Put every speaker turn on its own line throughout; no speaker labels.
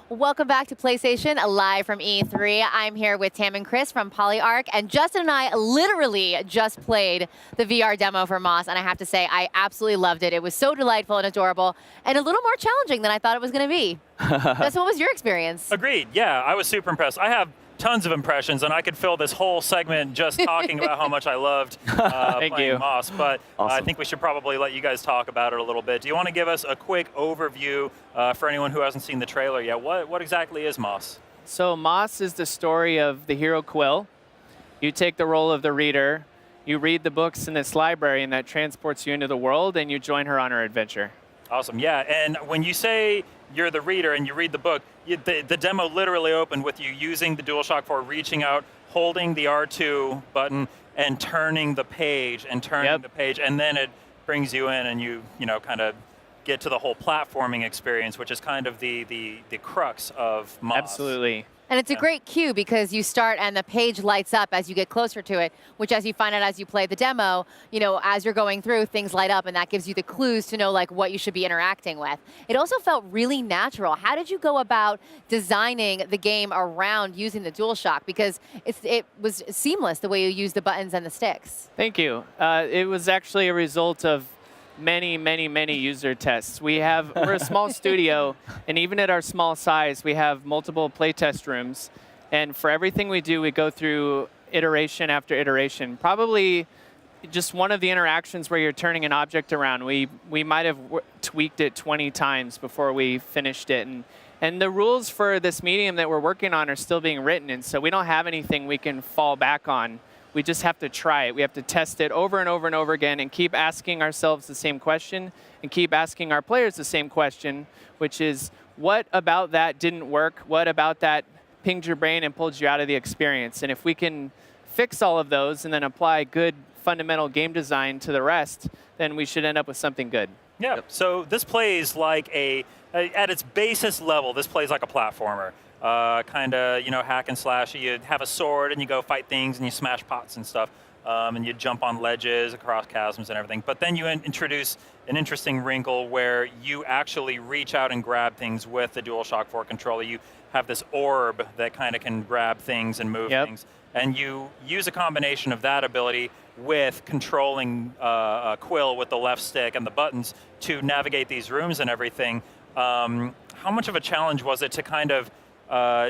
Welcome back to PlayStation, live from E3. I'm here with Tam and Chris from Polyarc, and Justin and I literally just played the VR demo for Moss, and I have to say, I absolutely loved it. It was so delightful and adorable, and a little more challenging than I thought it was going to be. Justin, what was your experience?
Agreed, yeah, I was super impressed. I have tons of impressions, and I could fill this whole segment just talking about how much I loved playing Moss, but awesome. I think we should probably let you guys talk about it a little bit. Do you want to give us a quick overview for anyone who hasn't seen the trailer yet? What exactly is Moss?
So Moss is the story of the hero Quill. You take the role of the reader, you read the books in this library, and that transports you into the world, and you join her on her adventure. Awesome,
yeah, and when you say you're the reader and you read the book, the demo literally opened with you using the DualShock 4, reaching out, holding the R2 button, and turning the page, and then it brings you in, and you kind of get to the whole platforming experience, which is kind of the crux of Moss.
Absolutely.
And it's a great cue because you start and the page lights up as you get closer to it, which as you find out as you play the demo, as you're going through, things light up and that gives you the clues to know like what you should be interacting with. It also felt really natural. How did you go about designing the game around using the DualShock? Because it was seamless the way you use the buttons and the sticks.
Thank you. It was actually a result of many user tests. We're a small studio, and even at our small size, we have multiple playtest rooms. And for everything we do, we go through iteration after iteration. Probably just one of the interactions where you're turning an object around, we might have tweaked it 20 times before we finished it. And the rules for this medium that we're working on are still being written, and so we don't have anything we can fall back on. We just have to try it. We have to test it over and over and over again and keep asking ourselves the same question and keep asking our players the same question, which is, what about that didn't work? What about that pinged your brain and pulled you out of the experience? And if we can fix all of those and then apply good fundamental game design to the rest, then we should end up with something good.
Yeah, so this plays like at its basest level, this plays like a platformer. Kind of, hack and slash. You have a sword and you go fight things and you smash pots and stuff, and you jump on ledges across chasms and everything. But then you introduce an interesting wrinkle where you actually reach out and grab things with the DualShock 4 controller. You have this orb that kind of can grab things and move things, and you use a combination of that ability with controlling Quill with the left stick and the buttons to navigate these rooms and everything. How much of a challenge was it to kind of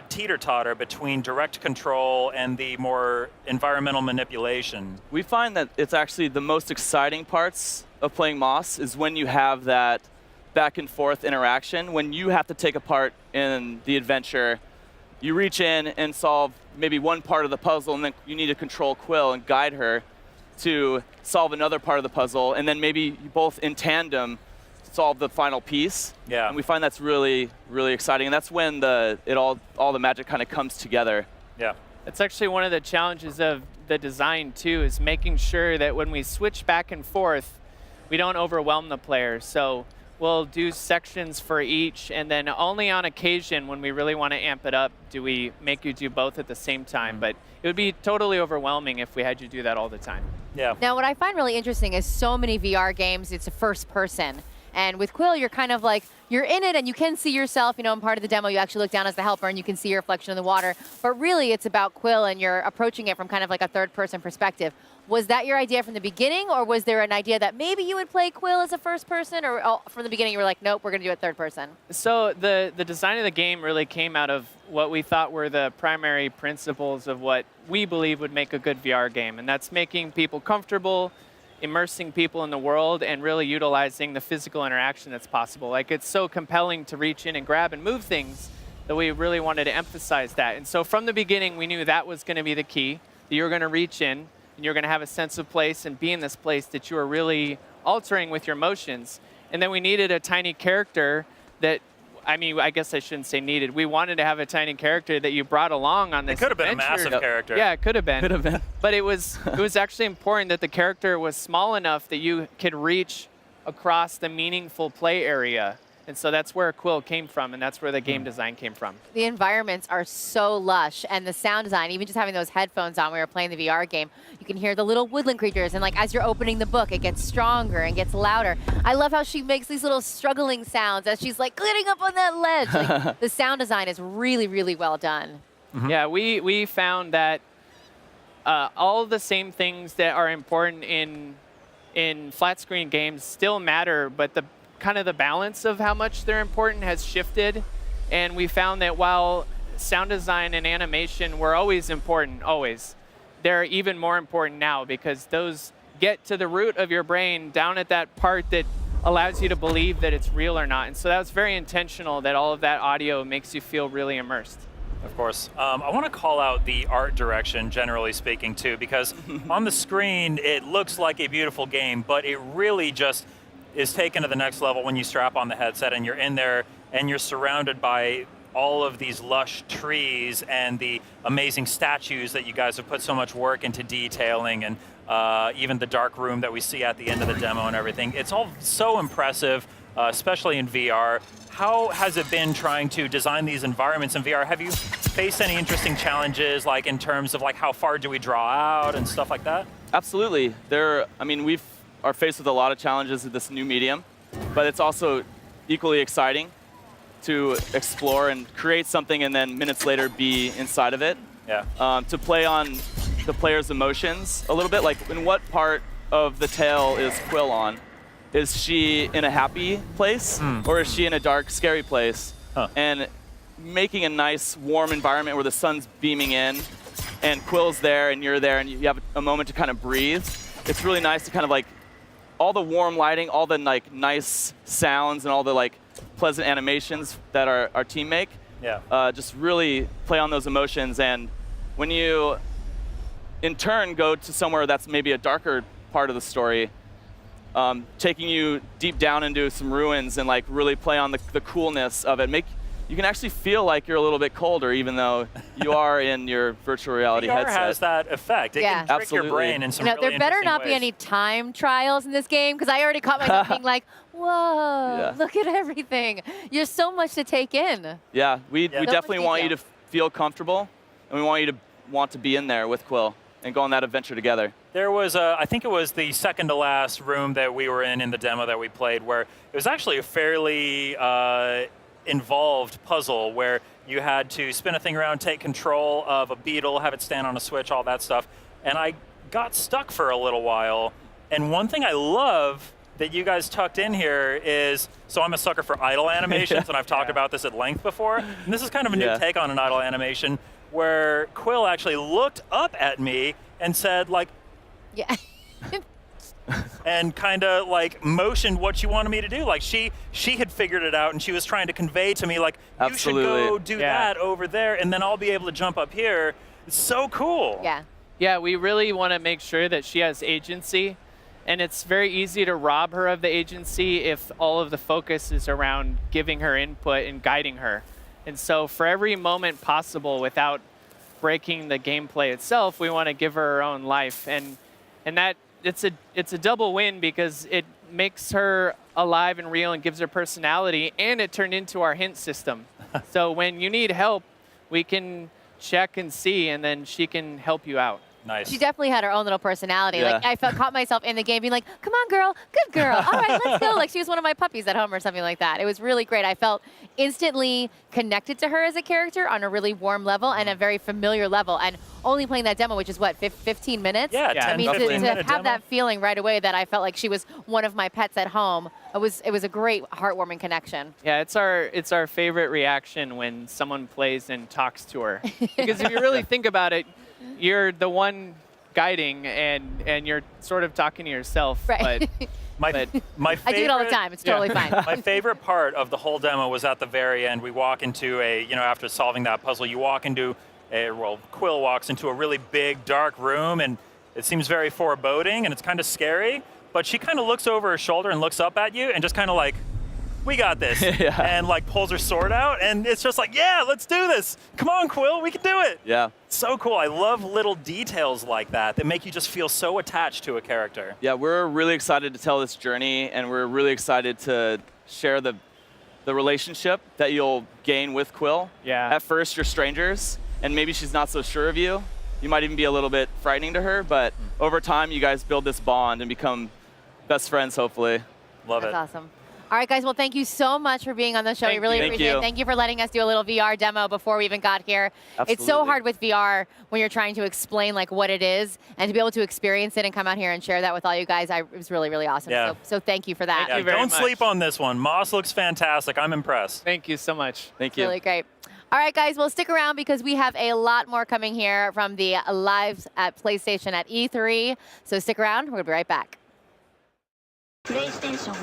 teeter-totter between direct control and the more environmental manipulation?
We find that it's actually the most exciting parts of playing Moss is when you have that back and forth interaction, when you have to take a part in the adventure. You reach in and solve maybe one part of the puzzle, and then you need to control Quill and guide her to solve another part of the puzzle, and then maybe you both in tandem solve the final piece.
Yeah.
And we find that's really exciting, and that's when all the magic kind of comes together.
Yeah.
It's actually one of the challenges of the design too, is making sure that when we switch back and forth, we don't overwhelm the player. So we'll do sections for each, and then only on occasion when we really want to amp it up do we make you do both at the same time. But it would be totally overwhelming if we had you do that all the time.
Yeah.
Now what I find really interesting is so many VR games, it's a first person. And with Quill, you're kind of like, you're in it and you can see yourself, in part of the demo, you actually look down as the helper and you can see your reflection in the water. But really it's about Quill and you're approaching it from kind of like a third person perspective. Was that your idea from the beginning, or was there an idea that maybe you would play Quill as a first person, or from the beginning you were like, nope, we're gonna do it third person?
So the design of the game really came out of what we thought were the primary principles of what we believe would make a good VR game. And that's making people comfortable, immersing people in the world, and really utilizing the physical interaction that's possible. Like, it's so compelling to reach in and grab and move things that we really wanted to emphasize that. And so from the beginning, we knew that was going to be the key, that you were going to reach in and you're going to have a sense of place and be in this place that you are really altering with your motions. And then we needed a tiny character that, I guess I shouldn't say needed. We wanted to have a tiny character that you brought along on this
It could have been a
adventure.
massive character.
Yeah, it could have been.
Could have been.
But it was actually important that the character was small enough that you could reach across the meaningful play area. And so that's where Quill came from, and that's where the game design came from.
The environments are so lush, and the sound design, even just having those headphones on when we were playing the VR game, you can hear the little woodland creatures, and like as you're opening the book, it gets stronger and gets louder. I love how she makes these little struggling sounds as she's like getting up on that ledge. Like, the sound design is really, really well done.
Yeah, we found that all the same things that are important in flat screen games still matter, but the kind of the balance of how much they're important has shifted. And we found that while sound design and animation were always important, always, they're even more important now because those get to the root of your brain down at that part that allows you to believe that it's real or not. And so that was very intentional that all of that audio makes you feel really immersed.
Of course. I want to call out the art direction, generally speaking, too, because on the screen, it looks like a beautiful game, but it really just is taken to the next level when you strap on the headset and you're in there and you're surrounded by all of these lush trees and the amazing statues that you guys have put so much work into detailing, and even the dark room that we see at the end of the demo and everything. It's all so impressive, especially in VR. How has it been trying to design these environments in VR? Have you faced any interesting challenges, like in terms of like how far do we draw out and stuff like that?
Absolutely. We are faced with a lot of challenges with this new medium, but it's also equally exciting to explore and create something and then minutes later be inside of it.
Yeah.
To play on the player's emotions a little bit, like in what part of the tale is Quill on? Is she in a happy place or is she in a dark, scary place? And making a nice, warm environment where the sun's beaming in and Quill's there and you're there and you have a moment to kind of breathe. It's really nice to kind of like all the warm lighting, all the like nice sounds and all the like pleasant animations that our team make.
Yeah.
Just really play on those emotions. And when you in turn go to somewhere that's maybe a darker part of the story, taking you deep down into some ruins and like really play on the coolness of it. You can actually feel like you're a little bit colder even though you are in your virtual reality
VR
headset.
has that effect. It can trick your brain in some really
there better
interesting
not be
ways.
any time trials in this game because I already caught myself being like, whoa, look at everything. There's so much to take in.
Yeah, we definitely want you to
detail.
feel comfortable and we want you to want to be in there with Quill and go on that adventure together.
There was, I think it was the second to last room that we were in the demo that we played, where it was actually a fairly involved puzzle where you had to spin a thing around, take control of a beetle, have it stand on a switch, all that stuff. And I got stuck for a little while. And one thing I love that you guys tucked in here is, so I'm a sucker for idle animations, and I've talked about this at length before. And this is kind of a new take on an idle animation where Quill actually looked up at me and said, like,
Yeah.
and kind of like motioned what she wanted me to do. Like she had figured it out and she was trying to convey to me like, you should go do that over there and then I'll be able to jump up here. It's so cool.
Yeah.
Yeah, we really want to make sure that she has agency, and it's very easy to rob her of the agency if all of the focus is around giving her input and guiding her. And so for every moment possible without breaking the gameplay itself, we want to give her own life. And that it's a double win because it makes her alive and real and gives her personality, and it turned into our hint system. So when you need help, we can check and see, and then she can help you out.
Nice.
She definitely had her own little personality.
Yeah.
Like caught myself in the game being like, come on, girl, good girl. All right, let's go. Like she was one of my puppies at home or something like that. It was really great. I felt instantly connected to her as a character on a really warm level and a very familiar level. And only playing that demo, which is what, 15 minutes?
Yeah,
Yeah.
10,
I mean, to
15 minute
have
demo.
that feeling right away that I felt like she was one of my pets at home, it was a great, heartwarming connection.
Yeah, it's our favorite reaction when someone plays and talks to her. Because if you really think about it, you're the one guiding and you're sort of talking to yourself.
Right.
My favorite,
I do it all the time. It's totally fine.
My favorite part of the whole demo was at the very end. We walk into after solving that puzzle, you walk into Quill walks into a really big, dark room, and it seems very foreboding, and it's kind of scary, but she kind of looks over her shoulder and looks up at you and just kind of like, we got this, and like pulls her sword out, and it's just like, yeah, let's do this. Come on, Quill, we can do it.
Yeah.
So cool. I love little details like that make you just feel so attached to a character.
Yeah, we're really excited to tell this journey, and we're really excited to share the the relationship that you'll gain with Quill.
Yeah.
At first, you're strangers, and maybe she's not so sure of you. You might even be a little bit frightening to her, but over time, you guys build this bond and become best friends, hopefully.
Love it.
That's awesome. All right, guys. Well, thank you so much for being on the show. We
Thank
really
you.
Thank
appreciate it.
you.
Thank you for letting us do a little VR demo before we even got here. It's so
Absolutely.
hard with VR when you're trying to explain like what it is, and to be able to experience it and come out here and share that with all you guys, it was really, really awesome.
Yeah.
So thank you for that.
Thank you very
Don't
much.
sleep on this one. Moss looks fantastic. I'm impressed.
Thank you so much.
Thank you.
Really great. All right, guys, well, stick around because we have a lot more coming here from the lives at PlayStation at E3. So stick around. We'll be right back.
PlayStation